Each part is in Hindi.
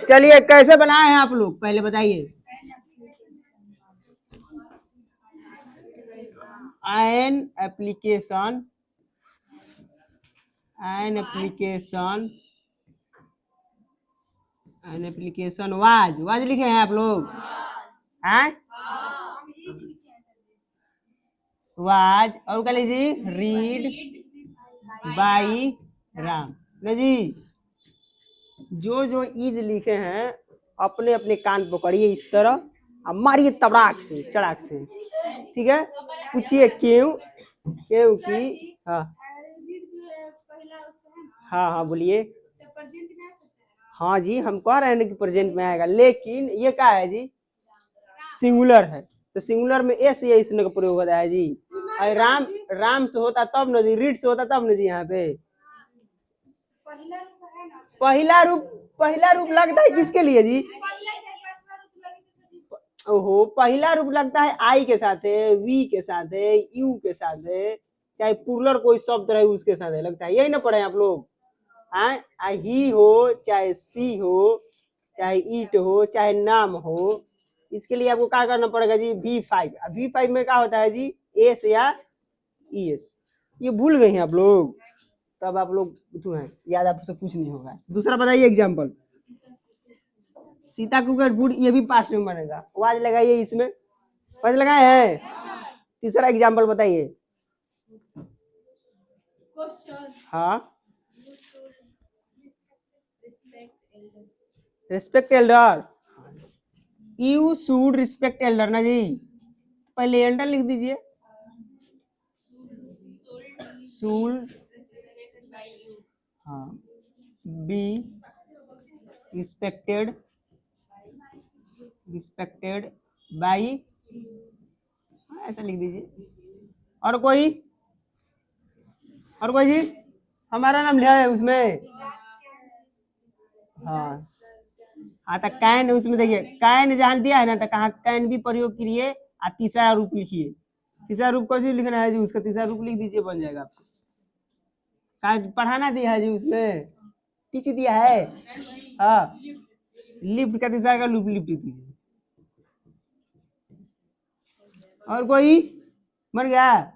चलिए कैसे बनाए हैं आप लोग पहले बताइए। एन एप्लीकेशन वाज लिखे हैं आप लोग हैं वाज और क्या लीजिए रीड बाई राम न जी। जो जो ईज लिखे हैं अपने अपने कान पकड़िए इस तरह और मारिए तबड़ाक से चड़ाक से, ठीक है। पूछिए क्यों क्योंकि हाँ हाँ हाँ बोलिए। हाँ जी हम कह रहे हैं कि प्रेजेंट में आएगा, लेकिन ये क्या है जी सिंगुलर है, तो सिंगुलर में एस या इसने का प्रयोग होता है जी। और राम राम से होता तब न जी, रीड से होता तब न जी। यहाँ पे पहला रूप लगता है किसके लिए जी? ओहो पहला रूप लगता है आई के साथ है, वी के साथ है, यू के साथ है, चाहे पुरलर कोई शब्द रहे उसके साथ है, लगता है यही ना पढ़े आप लोग। ही हो चाहे सी हो चाहे ईट हो चाहे नाम हो, इसके लिए आपको क्या करना पड़ेगा जी V5 में क्या होता है जी एस या ई एस। ये भूल गए हैं आप लोग, तब आप लोग तो हैं याद आपसे कुछ नहीं होगा। दूसरा बताइए एग्जाम्पल। सीता कुकर गुड़ ये भी पास में बनेगा, आवाज लगाइए इसमें, आवाज लगाए हैं। तीसरा एग्जाम्पल बताइए। हाँ respect Elder, you should respect Elder ना जी। पहले एल्डर लिख दीजिए, शुड हाँ बी रिस्पेक्टेड बाई, ऐसा लिख दीजिए। और कोई जी हमारा नाम लिया है उसमें। हाँ हाँ तो कैन उसमें देखिए कैन जहाँ दिया है ना तो कहाँ कैन भी प्रयोग करिए और तीसरा रूप लिखिए। तीसरा रूप कौन सी लिखना है जी उसका तीसरा रूप लिख दीजिए बन जाएगा आपसे। पढ़ाना दिया है जी उसमें टीच दिया है। हाँ लिफ्ट का तीसरा का रूप लिफ्ट दीजिए। और कोई बन गया।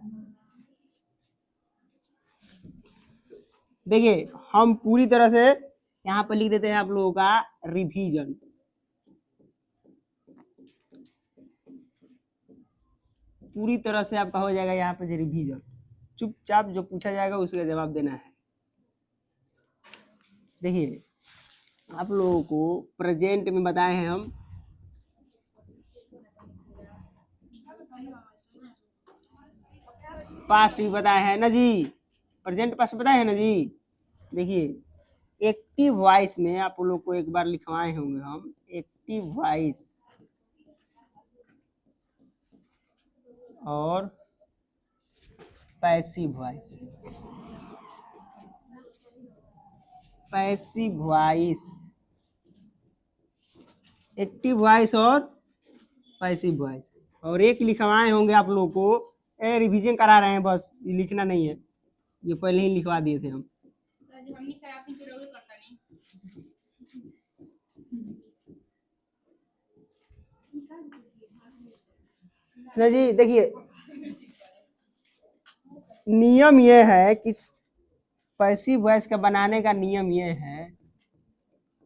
देखिए हम पूरी तरह से यहाँ पर लिख देते हैं आप लोगों का रिवीजन। पूरी तरह से आपका हो जाएगा यहाँ पे रिवीजन, चुपचाप जो पूछा जाएगा उसका जवाब देना है। देखिए आप लोगों को प्रेजेंट में बताए हैं हम, पास्ट भी बताए हैं ना जी, प्रेजेंट पास्ट बताए हैं ना जी। देखिए एक्टिव वॉइस में आप लोग को एक बार लिखवाए होंगे हम, एक्टिव वॉइस और पैसिव वॉइस। एक्टिव वॉइस और पैसिव वॉइस, और एक लिखवाए होंगे आप लोगों को, रिवीजन करा रहे हैं बस, ये लिखना नहीं है, ये पहले ही लिखवा दिए थे हम। जी देखिए नियम ये है कि पैसिव वॉइस का बनाने का नियम ये है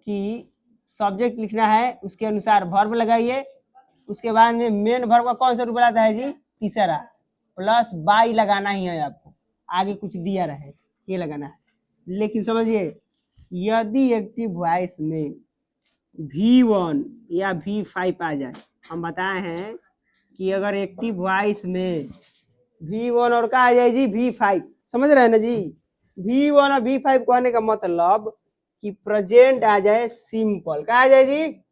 कि सब्जेक्ट लिखना है उसके अनुसार वर्ब लगाइए, उसके बाद में मेन वर्ब का कौन सा रूप आता है जी तीसरा, प्लस बाई लगाना ही है आपको, आगे कुछ दिया रहे ये लगाना है। लेकिन समझिए यदि एक्टिव वॉइस में V1 या V5 आ जाए, हम बताए हैं कि अगर एक्टिव वॉइस में V1 और क्या आ जाए जी V5, समझ रहे हैं ना जी। V1 और V5 कहने का मतलब कि प्रेजेंट आ जाए सिंपल, क्या आ जाए जी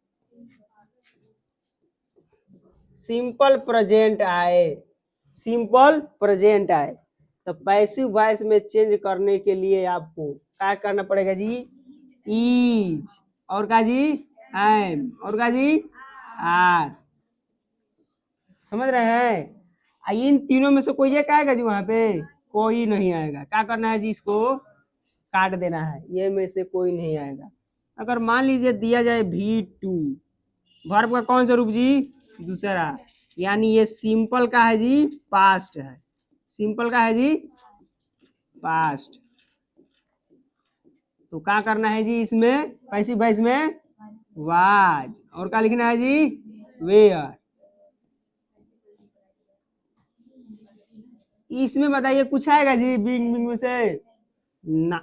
सिंपल प्रेजेंट आए, तो पैसिव वॉइस में चेंज करने के लिए आपको क्या करना पड़ेगा जी इज, और क्या जी एम, और क्या जी आर, समझ रहे हैं। इन तीनों में से कोई एक आएगा जी वहां पे, कोई नहीं आएगा। क्या करना है जी इसको काट देना है, ये में से कोई नहीं आएगा। अगर मान लीजिए दिया जाए V2, वर्ब का कौन सा रूप जी? दूसरा, यानी ये सिंपल का है जी, पास्ट है। सिंपल का है जी, पास्ट। तो क्या करना है जी इसमें, पैसिव वॉइस में? वाज। और क्या लिखना है जी? वेयर। इसमें बताइए कुछ आएगा जी बीइंग बीइंग में से? ना,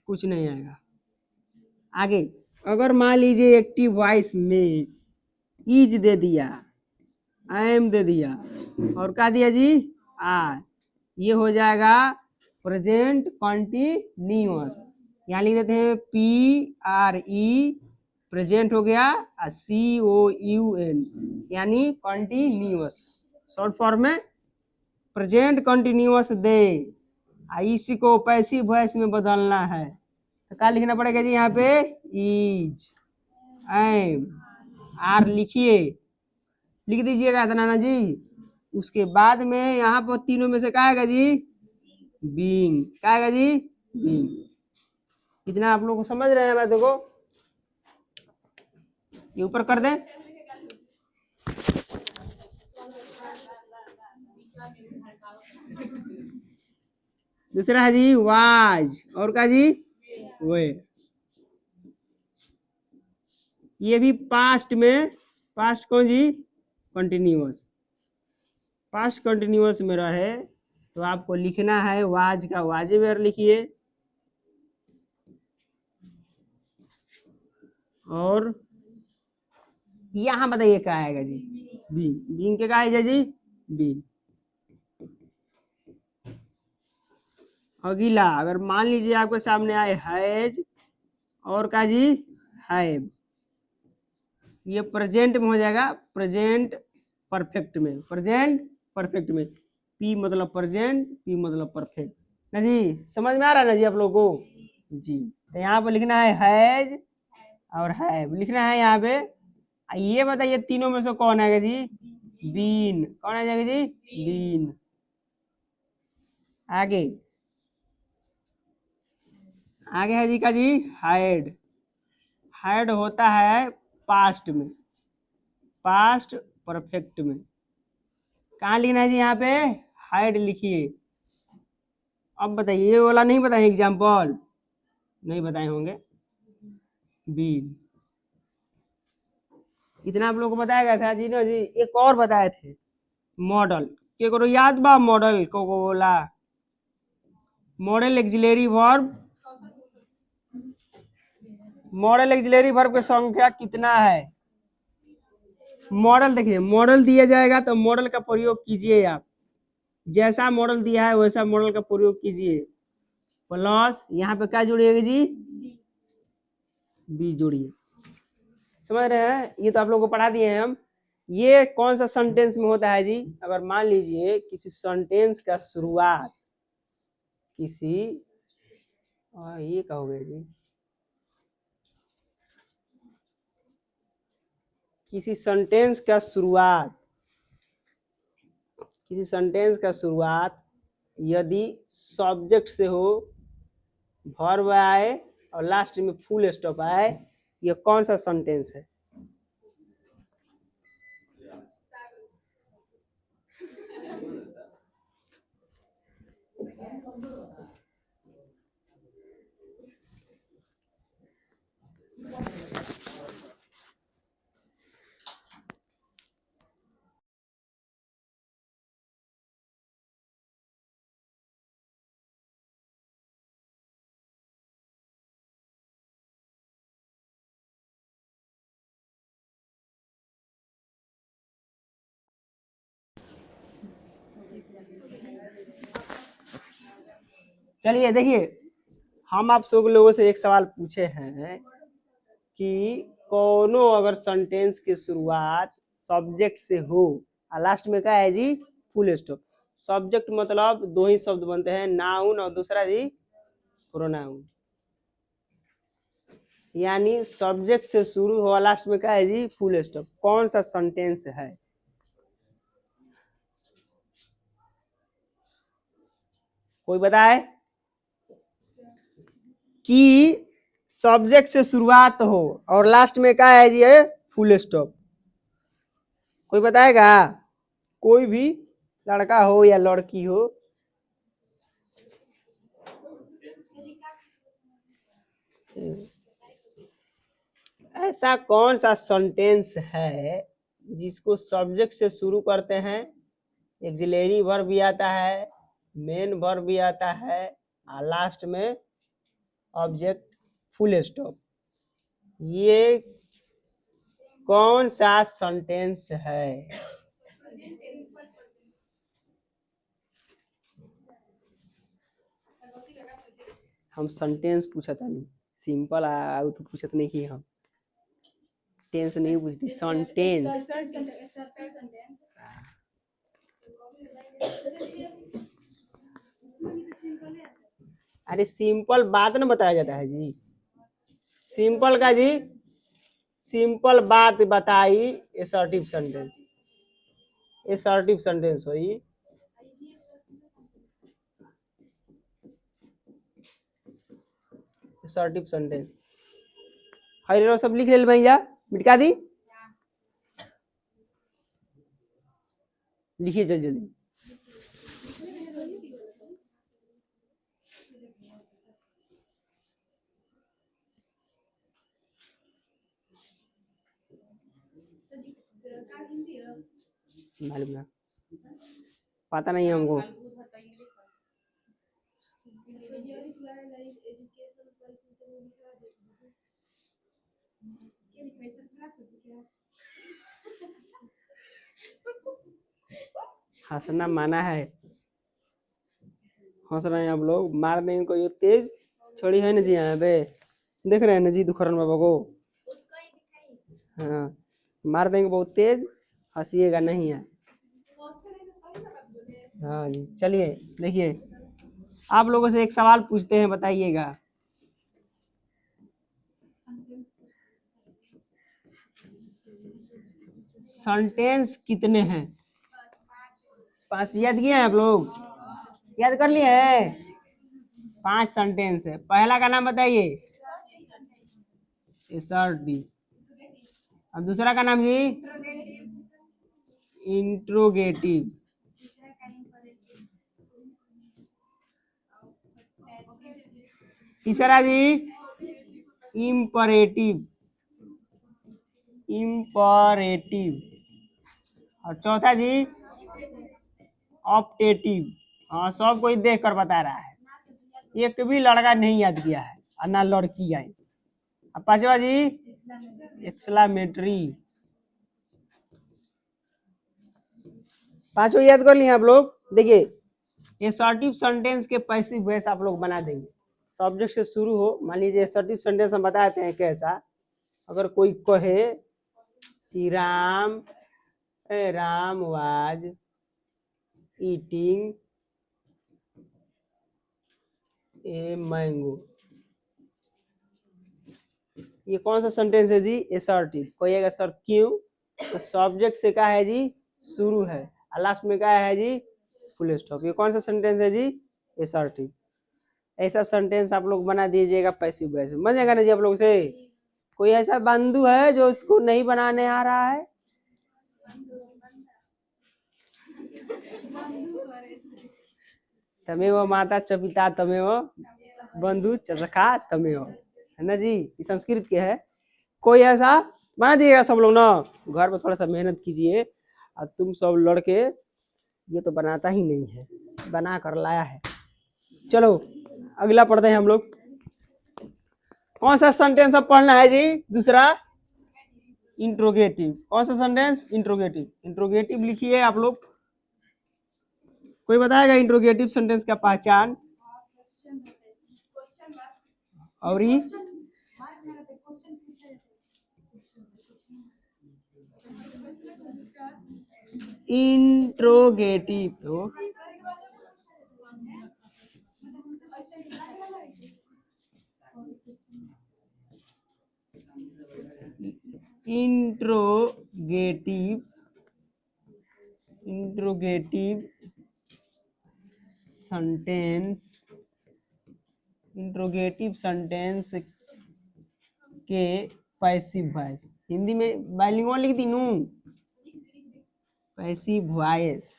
कुछ नहीं आएगा। आगे, अगर मान लीजिए एक्टिव वॉइस में इज दे दिया, एम दे दिया, और क्या दिया जी? आर, ये हो जाएगा प्रेजेंट कॉन्टिन्यूअस। यहाँ लिख देते हैं PRE, प्रेजेंट हो गया, COUN, यानी कॉन्टिन्यूअस। शॉर्ट फॉर्म में प्रेजेंट कॉन्टिन्यूअस दे, इसी को पैसिव वॉइस में बदलना है। तो क्या लिखना पड़ेगा जी यहाँ पे? इज, एम, आर लिखिए, लिख दीजिएगा नाना जी। उसके बाद में यहाँ पर तीनों में से क्या आएगा जी? बीइंग। क्या आएगा जी? बीइंग। कितना आप लोग को समझ रहे हैं बातों को? ये ऊपर कर दें। दूसरा है जी वाज, और क्या जी? वे। ये भी पास्ट में, पास्ट कौन जी? कंटिन्यूअस। पास्ट कंटिन्यूअस में रहे तो आपको लिखना है वाज का वाजेवेयर लिखिए, और यहाँ बताइए क्या आएगा जी? बीइंग। बीइंग के क्या आएगा जी? बीइंग। अगला, अगर मान लीजिए आपके सामने आए हैज और का जी? हैव, ये प्रेजेंट में हो जाएगा, प्रेजेंट परफेक्ट में। प्रेजेंट परफेक्ट में P मतलब प्रेजेंट, P मतलब परफेक्ट ना जी। समझ में आ रहा है ना जी आप लोगों को? जी। तो यहाँ पर लिखना है हैज और हैव लिखना है यहाँ पे। ये बताइए तीनों में से कौन आएगा जी? बीन। कौन आ जाएगा जी? बीन। आगे, आगे है जी का जी हाइड। हाइड होता है पास्ट में, पास्ट परफेक्ट में। कहाँ लिखना है जी? यहाँ पे हाइड लिखिए। अब बताइए, ये वाला नहीं बताए एग्जाम्पल? नहीं बताए होंगे। बीन, इतना आप लोग को बताया गया था जी ना जी। एक और बताए थे, मॉडल। के करो याद बा? मॉडल को बोला model axillary verb. Model axillary verb की संख्या कितना है? मॉडल देखिए, मॉडल दिया जाएगा तो मॉडल का प्रयोग कीजिए आप, जैसा मॉडल दिया है वैसा मॉडल का प्रयोग कीजिए। प्लस यहाँ पे क्या जोड़िएगा जी? बी जोड़िए। समझ रहे हैं? ये तो आप लोगों को पढ़ा दिए हैं हम। ये कौन सा सेंटेंस में होता है जी? अगर मान लीजिए किसी सेंटेंस का शुरुआत किसी, ये कहोगे जी, किसी सेंटेंस का शुरुआत, किसी सेंटेंस का शुरुआत यदि सब्जेक्ट से हो, वर्ब आए और लास्ट में फुल स्टॉप आए, ये कौन सा सेंटेंस है? चलिए देखिए, हम आप सब लोगों से एक सवाल पूछे हैं कि कोनो अगर सेंटेंस की शुरुआत सब्जेक्ट से हो और लास्ट में क्या है जी? Full stop. सब्जेक्ट मतलब दो ही शब्द बनते हैं, नाउन और दूसरा जी प्रोनाउन। यानी सब्जेक्ट से शुरू हो लास्ट में क्या है जी? Full stop. कौन सा सेंटेंस है? कोई बताए? कि सब्जेक्ट से शुरुआत हो और लास्ट में क्या है जी, ये फुल स्टॉप। कोई बताएगा? कोई भी लड़का हो या लड़की हो। ऐसा कौन सा सेंटेंस है जिसको सब्जेक्ट से शुरू करते हैं, एक्सिलरी वर्ब भी आता है, मेन वर्ब भी आता है, और लास्ट में ऑब्जेक्ट फुल स्टॉप। ये कौन सा सेंटेंस है? हम सेंटेंस पूछत नहीं, सिंपल आउ तो पूछत नहीं कि हम टेंस नहीं पूछती, सेंटेंस। अरे सिंपल बात ना बताया जाता है जी, सिंपल का जी, सिंपल बात बताई एसर्टिव सेंटेंस, एसर्टिव सेंटेंस होई। एसर्टिव सेंटेंस हरे सब लिख ले भैया, मिटका दी, लिखिए जल्दी जल्दी। मालूम ना, पता नहीं हमको। हंसना माना है, हंस रहे हैं आप लोग, मार देंगे को ये तेज छोड़ी है ना जी, यहाँ पे देख रहे हैं ना जी दुखरन बाबा को। हाँ, मार देंगे बहुत तेज, हंसीएगा नहीं है। हाँ जी, चलिए देखिए, आप लोगों से एक सवाल पूछते हैं, बताइएगा। सेंटेंस कितने हैं? 5 याद किए हैं आप लोग? याद कर लिए हैं? 5 सेंटेंस है। पहला का नाम बताइए, एसर्टिव। अब दूसरा का नाम जी, इंट्रोगेटिव। तीसरा जी, इम्परेटिव, इम्परेटिव। और चौथा जी, ऑप्टेटिव। हाँ, सब कोई देख कर बता रहा है, एक भी लड़का नहीं याद किया है और ना लड़की आई। अब पांचवा जी, एक्सक्लेमेटरी। पांचों याद कर लिए आप लोग। देखिए, एसर्टिव सेंटेंस के पैसिव वॉइस आप लोग बना देंगे। सब्जेक्ट से शुरू हो, मान लीजिए एसर्टिव सेंटेंस हम बताते हैं कैसा। अगर कोई कहे कि Ram was eating a mango, ये कौन सा सेंटेंस है जी? एसर्टिव। कहिएगा सर क्यों? तो सब्जेक्ट से क्या है जी? शुरू है, और लास्ट में क्या है जी? Full stop. ये कौन सा सेंटेंस है जी? एसर्टिव। ऐसा सेंटेंस आप लोग बना दीजिएगा पैसिव वॉइस, मजेगा ना जी आप लोग से। कोई ऐसा बंधु है जो इसको नहीं बनाने आ रहा है? तमेव माता च पिता तमेव बंधु च सखा तमेव, है ना जी, ये संस्कृत के है। कोई ऐसा बना दिएगा सब लोग ना, घर में थोड़ा सा मेहनत कीजिए। और तुम सब लड़के ये तो बनाता ही नहीं है, बना कर लाया है। चलो अगला पढ़ते हैं हम लोग। कौन सा सेंटेंस अब पढ़ना है जी? दूसरा, इंट्रोगेटिव। कौन सा सेंटेंस? इंट्रोगेटिव। इंट्रोगेटिव लिखिए आप लोग। कोई बताएगा इंट्रोगेटिव सेंटेंस का पहचान? और इंट्रोगेटिव तो interrogative, interrogative sentence interrogative sentence के पैसिव वॉइस, हिंदी में बाइलिंगुअल लिख दी नू, पैसिव वॉइस।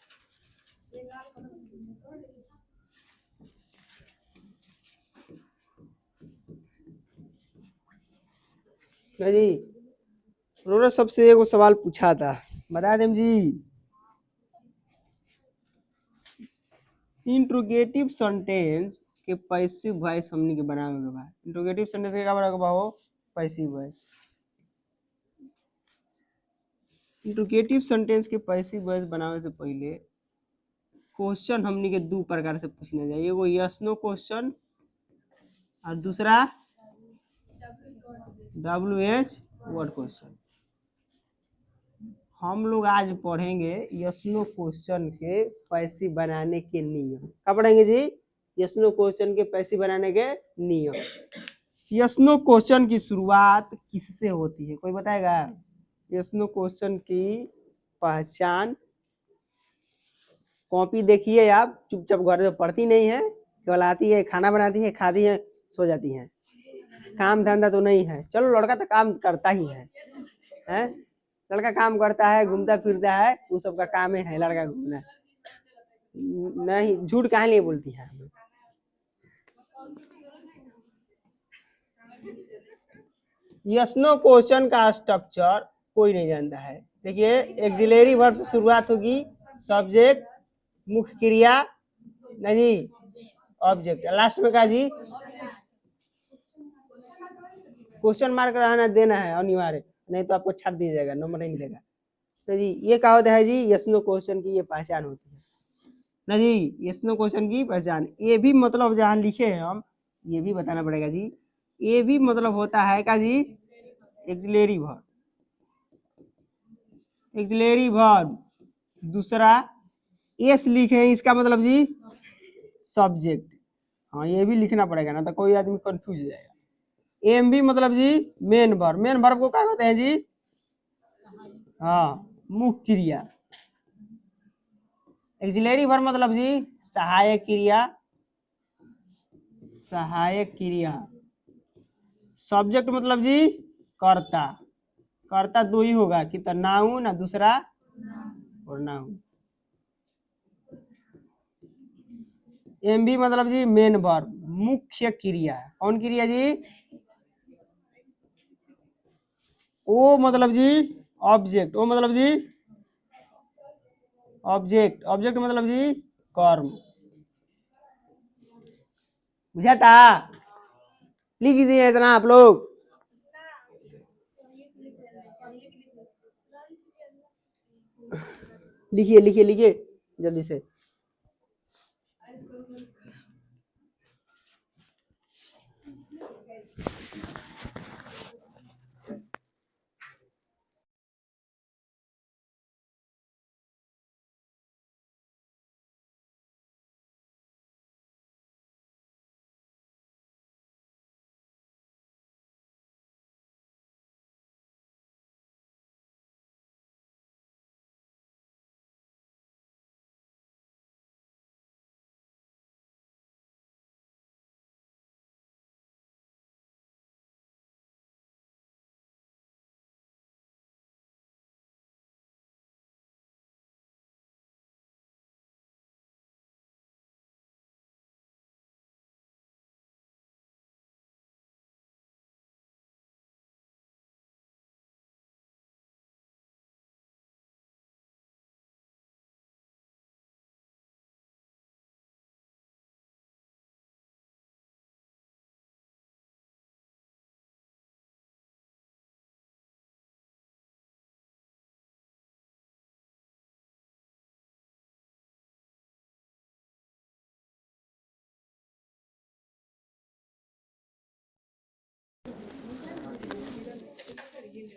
जी रोरा सबसे एगो सवाल पूछा था, बता दें जी। इंट्रोगेटिव सेंटेंस के पैसिव वॉइस हमनी के बनावे के बा। इंट्रोगेटिव सेंटेंस के का बनावे के बा हो, पैसिव वॉइस। इंट्रोगेटिव सेंटेंस के पैसिव वॉइस बनावे से पहले क्वेश्चन हमनी के दो प्रकार से पूछना चाहिए, एगो यस नो क्वेश्चन और दूसरा WH वर्ड क्वेश्चन। हम लोग आज पढ़ेंगे यस नो क्वेश्चन के पैसिव बनाने के नियम। क्या पढ़ेंगे जी? यस नो क्वेश्चन के पैसिव बनाने के नियम। यस नो क्वेश्चन की शुरुआत किससे होती है, कोई बताएगा? यस नो क्वेश्चन की पहचान, कॉपी देखिए आप, चुपचाप घर में पढ़ती नहीं है, केवल आती है, खाना बनाती है, खाती है, सो जाती है, काम धंधा तो नहीं है। चलो लड़का तो काम करता ही है, हैं? लड़का काम करता है, घूमता फिरता है, वो सबका काम है लड़का घूमना। नहीं, झूठ काहे लिए बोलती है? यस नो क्वेश्चन का स्ट्रक्चर कोई नहीं जानता है। देखिए एक्सिलरी वर्ब से शुरुआत होगी, सब्जेक्ट, मुख्य क्रिया, नहीं ऑब्जेक्ट, लास्ट में का जी क्वेश्चन मार्क रहना देना है अनिवार्य, नहीं तो आपको छाट दिया जाएगा, नंबर नहीं मिलेगा। तो जी ये क्या होता है जी, यस नो क्वेश्चन की ये पहचान होती है ना जी, यस नो क्वेश्चन की पहचान। ये भी मतलब जहाँ लिखे हैं हम, ये भी बताना पड़ेगा जी। ये भी मतलब होता है का जी एक्सिलरी वर्ब, एक्सिलरी वर्ब। दूसरा एस लिखे हैं, इसका मतलब जी सब्जेक्ट। हाँ ये भी लिखना पड़ेगा ना, तो कोई आदमी कंफ्यूज हो जाएगा। एम भी मतलब जी मेन वर्ब, मेन वर्ब को क्या कहते हैं जी? हाँ मुख्य क्रिया। एक्सिलरी वर्ब मतलब जी सहायक क्रिया, सहायक क्रिया। सब्जेक्ट मतलब जी कर्ता, कर्ता दो ही होगा कि तो नाउन ना दूसरा और नाउन। एम भी मतलब जी मेन वर्ब, मुख्य क्रिया। कौन क्रिया जी? ओ मतलब जी ऑब्जेक्ट, ओ मतलब जी ऑब्जेक्ट, ऑब्जेक्ट मतलब जी कर्म। बुझा था? लिख दीजिए इतना आप लोग। लिखिए लिखिए लिखिए जल्दी से।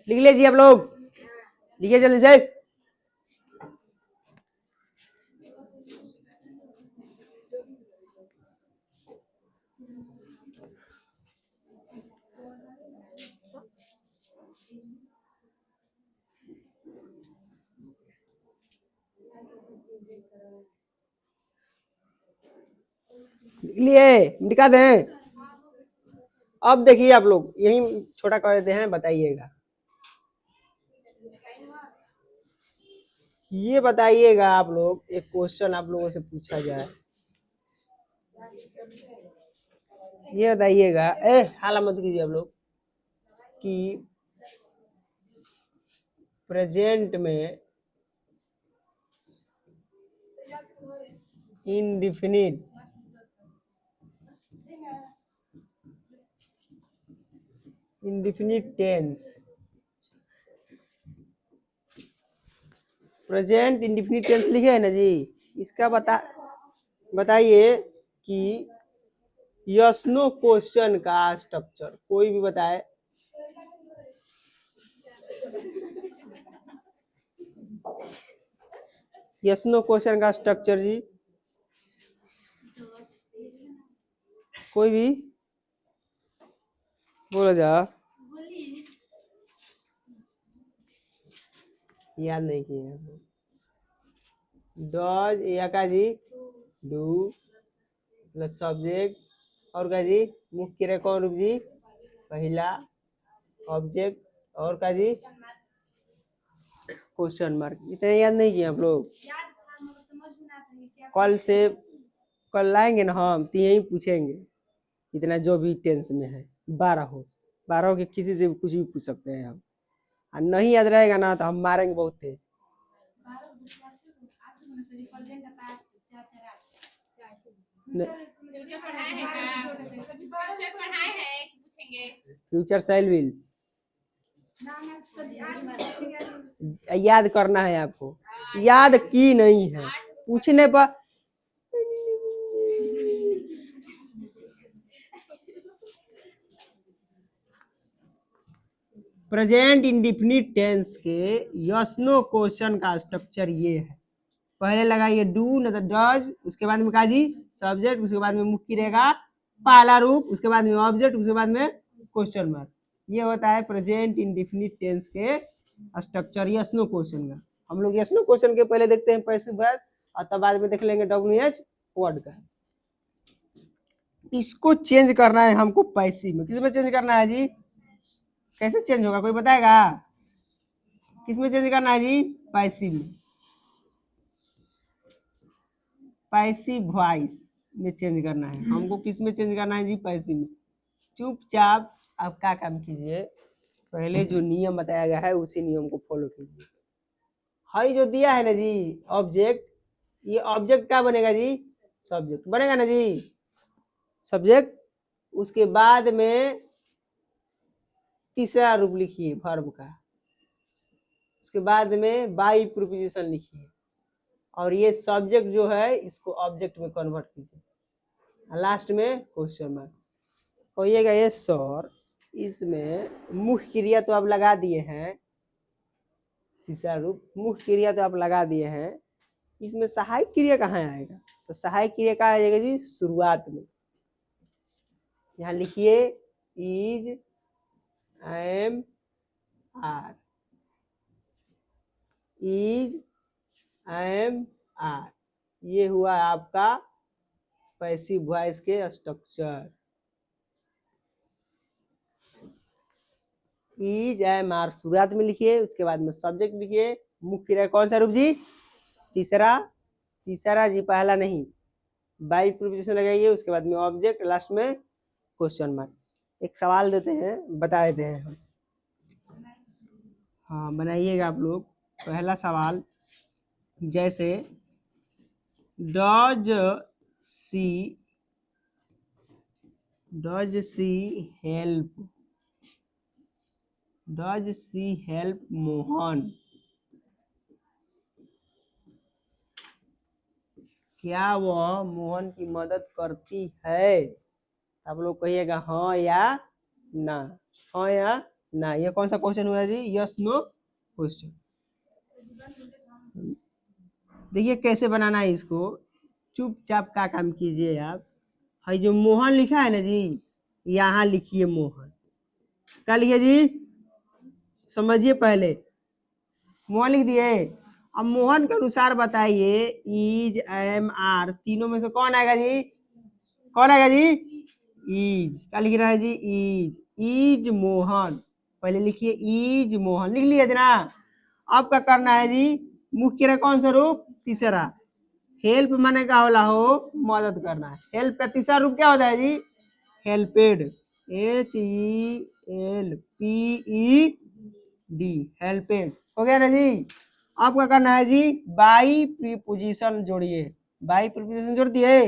लिख लीजिए आप लोग, लिखिए जल्दी से। लिख लिए, दिखा दें। अब देखिए आप लोग यही छोटा कर देते हैं, बताइएगा। ये बताइएगा आप लोग, एक क्वेश्चन आप लोगों से पूछा जाए, ये बताइएगा, हाला मत कीजिए आप लोग, कि प्रेजेंट में indefinite indefinite tense, present indefinite tense लिखे है ना जी, इसका बताइए कि यस नो क्वेश्चन का स्ट्रक्चर कोई भी बताए। यस नो क्वेश्चन का स्ट्रक्चर जी, कोई भी बोलो जा। याद नहीं किए। डॉज या का जी, डू प्लस सब्जेक्ट, और का जी मुख्य क्रिया कौन रूप जी, पहला ऑब्जेक्ट, और का जी क्वेश्चन मार्क। इतने याद नहीं किए आप लोग? कल से कल लाएंगे ना हम तो यही पूछेंगे, इतना जो भी टेंस में है, 12 के किसी से कुछ भी पूछ सकते हैं हम, और नहीं याद रहेगा ना तो हम मारेंगे बहुत तेज। फ्यूचर साइल विल याद करना है आपको, याद की नहीं है पूछने पर। प्रेजेंट इंडिफिनिट टेंस के यस नो क्वेश्चन का स्ट्रक्चर ये है, पहले लगाइए डू न तो डज, उसके बाद में काजी सब्जेक्ट, उसके बाद में मुख्य रहेगा पहला रूप, उसके बाद में ऑब्जेक्ट, उसके बाद में क्वेश्चन मार्क। ये होता है प्रेजेंट इंडिफिनिट टेंस के स्ट्रक्चर यस नो क्वेश्चन का। हम लोग यस नो क्वेश्चन के पहले देखते हैं पैसिव वॉइस, और तब बाद में देख लेंगे WH वर्ड का। इसको चेंज करना है हमको पैसिव में, किस में चेंज करना है जी, कैसे चेंज होगा कोई बताएगा? किस में चेंज करना है जी, पैसिव में, पैसिव वॉइस में चेंज करना है हमको। किस में चेंज करना है जी, पैसिव में। चुपचाप आप क्या काम कीजिए, पहले जो नियम बताया गया है उसी नियम को फॉलो कीजिए। हाई जो दिया है ना जी ऑब्जेक्ट, ये ऑब्जेक्ट क्या बनेगा जी, सब्जेक्ट बनेगा ना जी, सब्जेक्ट। उसके बाद में तीसरा रूप लिखिए वर्ब का, उसके बाद में बाई प्रीपोजिशन लिखिए, और ये सब्जेक्ट जो है इसको ऑब्जेक्ट में कन्वर्ट कीजिए, लास्ट में क्वेश्चन मार्क। कहिएगा ये सर इसमें मुख्य क्रिया तो आप लगा दिए हैं, तीसरा रूप मुख्य क्रिया तो आप लगा दिए हैं, इसमें सहायक क्रिया कहाँ आएगा? तो सहायक क्रिया कहाँ आएगा जी, शुरुआत में। यहाँ लिखिए is, am, are, is, am, are, ये हुआ आपका पैसिव वॉइस के स्ट्रक्चर। इज, एम, आर शुरुआत में लिखिए, उसके बाद में सब्जेक्ट लिखिए, मुख्य क्रिया कौन सा रूप जी, तीसरा, तीसरा जी पहला नहीं, बाई प्रीपोजिशन लगाइए, उसके बाद में ऑब्जेक्ट, लास्ट में क्वेश्चन मार्क। एक सवाल देते हैं, बता देते हैं हम। हाँ बनाइएगा आप लोग। पहला सवाल जैसे डॉज सी हेल्प, डॉज सी हेल्प मोहन, क्या वह मोहन की मदद करती है? आप लोग कहिएगा हाँ या ना, हाँ या ना। ये कौन सा क्वेश्चन हुआ जी, यस नो क्वेश्चन। देखिए कैसे बनाना है इसको, चुपचाप का काम कीजिए आप। है जो मोहन लिखा है ना जी, यहाँ लिखिए मोहन, क्या लिखिए जी, समझिए पहले, मोहन लिख दिए। अब मोहन के अनुसार बताइए इज, एम, आर तीनों में से कौन आएगा जी, कौन आएगा जी, इज क्या लिख रहा है जी? इज मोहन। पहले लिखिए इज मोहन, लिख लिया ना। अब क्या करना है जी? मुख्य क्रिया कौन सा रूप? तीसरा। हेल्प माने का होला हो मदद करना है। हेल्प का तीसरा रूप क्या होता है जी? हेल्पेड। HELPED, हेल्पेड हो गया ना जी। अब क्या करना है जी? बाई प्रीपोजिशन जोड़िए। बाई प्रीपोजिशन जोड़ दिए?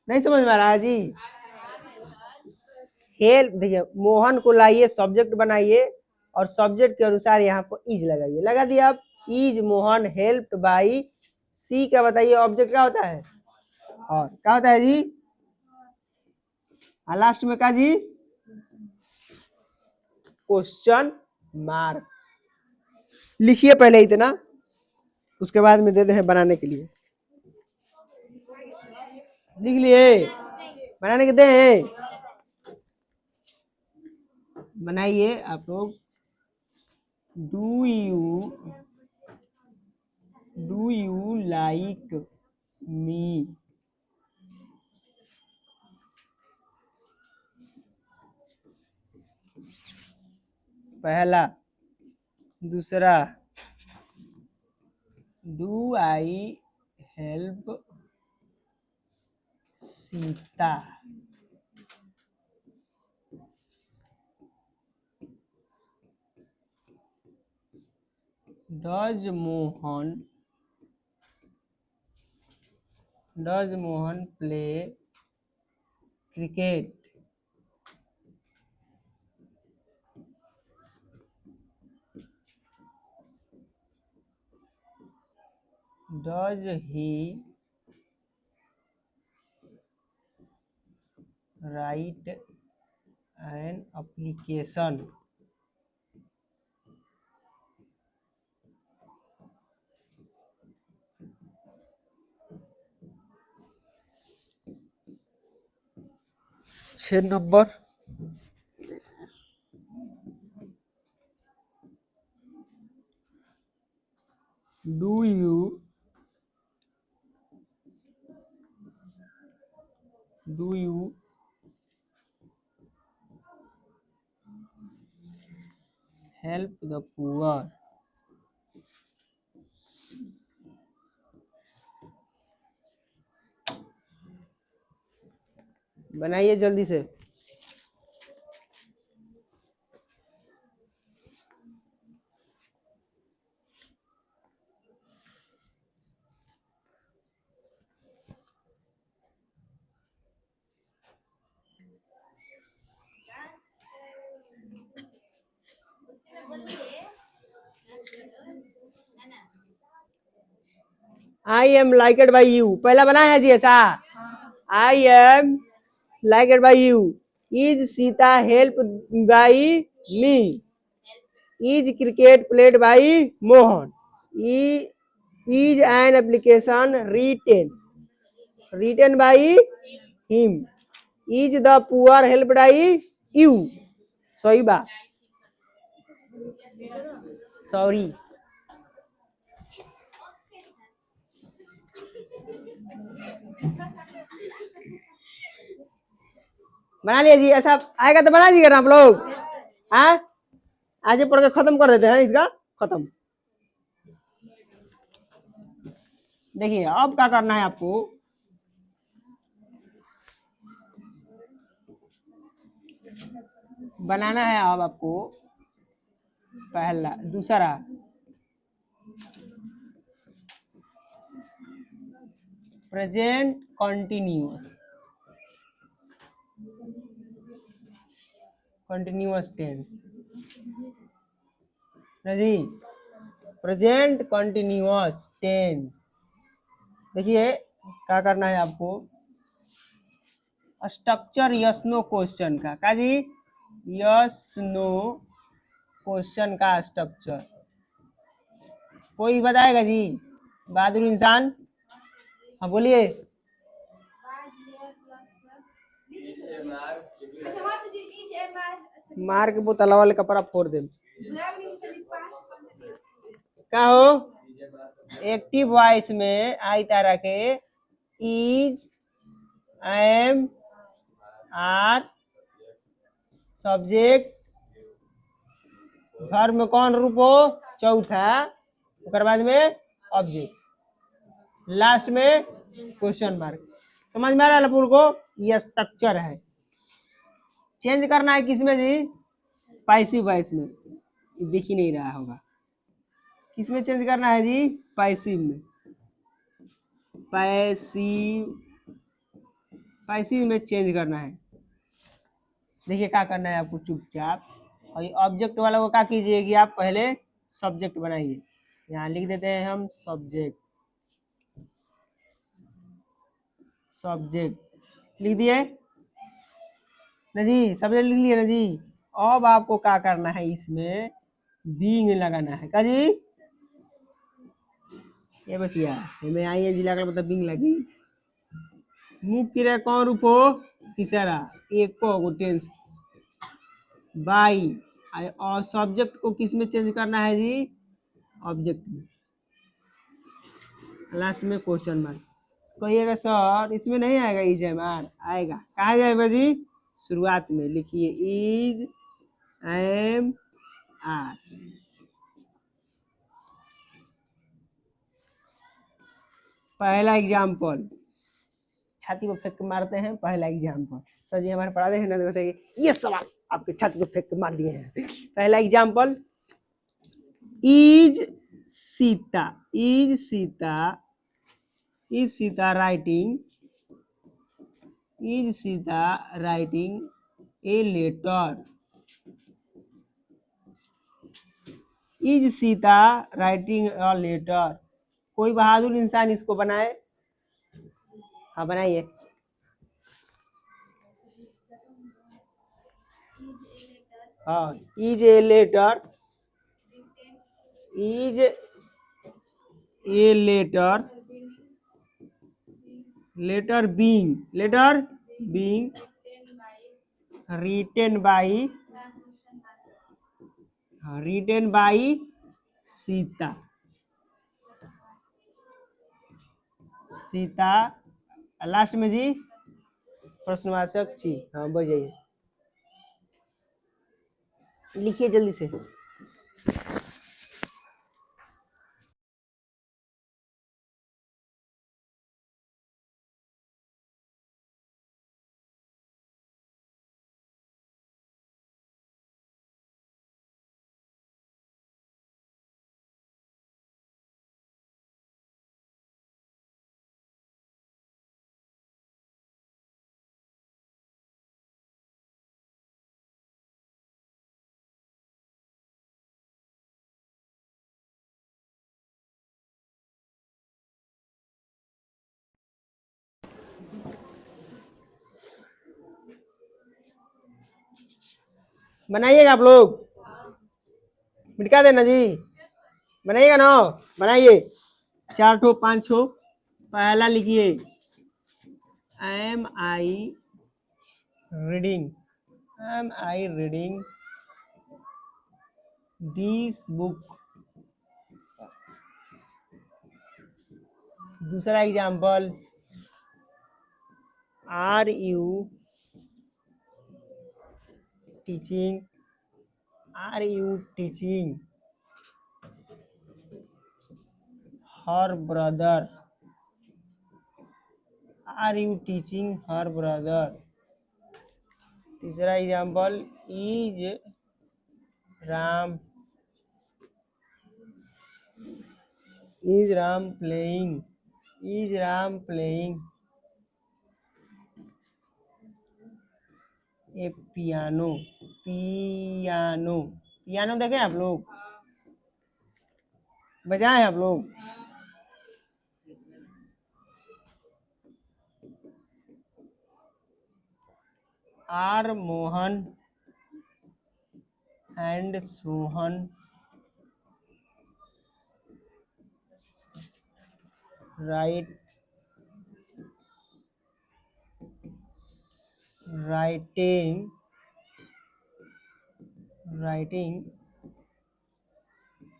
नहीं समझ में आ रहा है जी? हेल्प, देखिए मोहन को लाइए, सब्जेक्ट बनाइए और सब्जेक्ट के अनुसार यहाँ पर इज लगाइए। लगा दिया आप? इज मोहन हेल्प्ड बाई सी का बताइए ऑब्जेक्ट क्या होता है? और क्या होता है जी? लास्ट में क्या जी? Question mark. लिखिए पहले इतना, उसके बाद में देते हैं बनाने के लिए। लिख लिए? बनाने के दें? बनाइए आप लोग। Do you like me? पहला। दूसरा, do I help Sita? Does Mohan play cricket? Does he write an application? छह नंबर। Do you help the poor? बनाइए जल्दी से। I am liked by you, पहला बना है जी ऐसा। I am liked by you. Is Sita help by me? Is cricket played by Mohan? Is an application written by him? Is the poor help by you? सही बात, सॉरी। बना लिया जी, ऐसा आएगा तो बना दीजिएगा ना आप लोग। हाँ, आज पढ़ के खत्म कर देते हैं इसका, खत्म। देखिए अब क्या करना है आपको? बनाना है अब आपको पहला। दूसरा, प्रेजेंट कंटिन्यूअस टेंस जी। Present continuous tense. देखिए क्या करना है आपको? स्ट्रक्चर यस नो क्वेश्चन का जी? यस नो क्वेश्चन का स्ट्रक्चर कोई बताएगा जी? बहादुर इंसान, हाँ बोलिए। मार के बोतला वाले कपड़ा फोड़ दे। क्या हो? एक्टिव वॉइस में आई तारा के is, I am, are subject verb में कौन रूप हो चौथा, उसके बाद में ऑब्जेक्ट, लास्ट में क्वेश्चन मार्क। समझ में आ रहा है लपुर को? ये स्ट्रक्चर है। चेंज करना है किसमें जी? पैसिव वॉइस में। दिख ही नहीं रहा होगा। किसमें चेंज करना है जी? पैसिव में। पैसिव पैसिव में चेंज करना है। देखिए क्या करना है आपको, चुपचाप और ऑब्जेक्ट वाला को क्या कीजिए कि आप पहले सब्जेक्ट बनाइए। यहाँ लिख देते हैं हम सब्जेक्ट। सब्जेक्ट लिख दिए ना जी? सब्जेक्ट लिख लिए ना जी? अब आपको क्या करना है, इसमें बीइंग लगाना है। क्या जी? ये बचिया मैं आई है जिला का मतलब बीइंग लगी। मुख क्रिया कौन रूप हो? तीसरा। एक को टेंस बाई। और सब्जेक्ट को किस में चेंज करना है जी? ऑब्जेक्ट में। लास्ट में क्वेश्चन मार्क। कहिएगा सर इसमें नहीं आएगा इज एम आर? आएगा। कहा जाएगा जी? शुरुआत में लिखिए इज एम आर। पहला एग्जाम्पल, छाती को फेंक के मारते हैं। पहला एग्जाम्पल सर जी हमारे पढ़ा दे हैं ना, तो बताइए ये सवाल आपके छाती को फेंक के मार दिए हैं। पहला example, is Sita, is Sita, is Sita writing, is Sita writing a letter, is Sita writing a letter. कोई बहादुर इंसान इसको बनाए। हाँ बनाइए। हाँ, is a letter, is a letter, letter being, letter being written by, written by Sita, Sita. Last में जी प्रश्नवाचक ची। हाँ बढ़ जाइए, लिखिए जल्दी से। बनाइएगा आप लोग, मिटका देना जी। बनाइएगा ना? बनाइए। 4 ठो 5 ठो। पहला लिखिए am I reading, am I reading this book. दूसरा example, are you teaching, are you teaching her brother, are you teaching her brother. तीसरा example, is Ram, is Ram playing, is Ram playing a piano, piano. Piano देखें आप लोग? बजाएं आप लोग? Are Mohan and Sohan write, writing, writing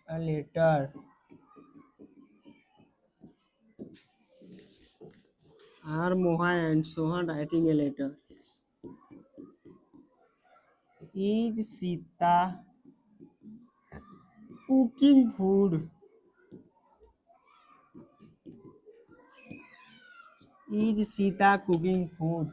a letter, are Mohan and Sohan writing a letter? Is Sita cooking food? Is Sita cooking food?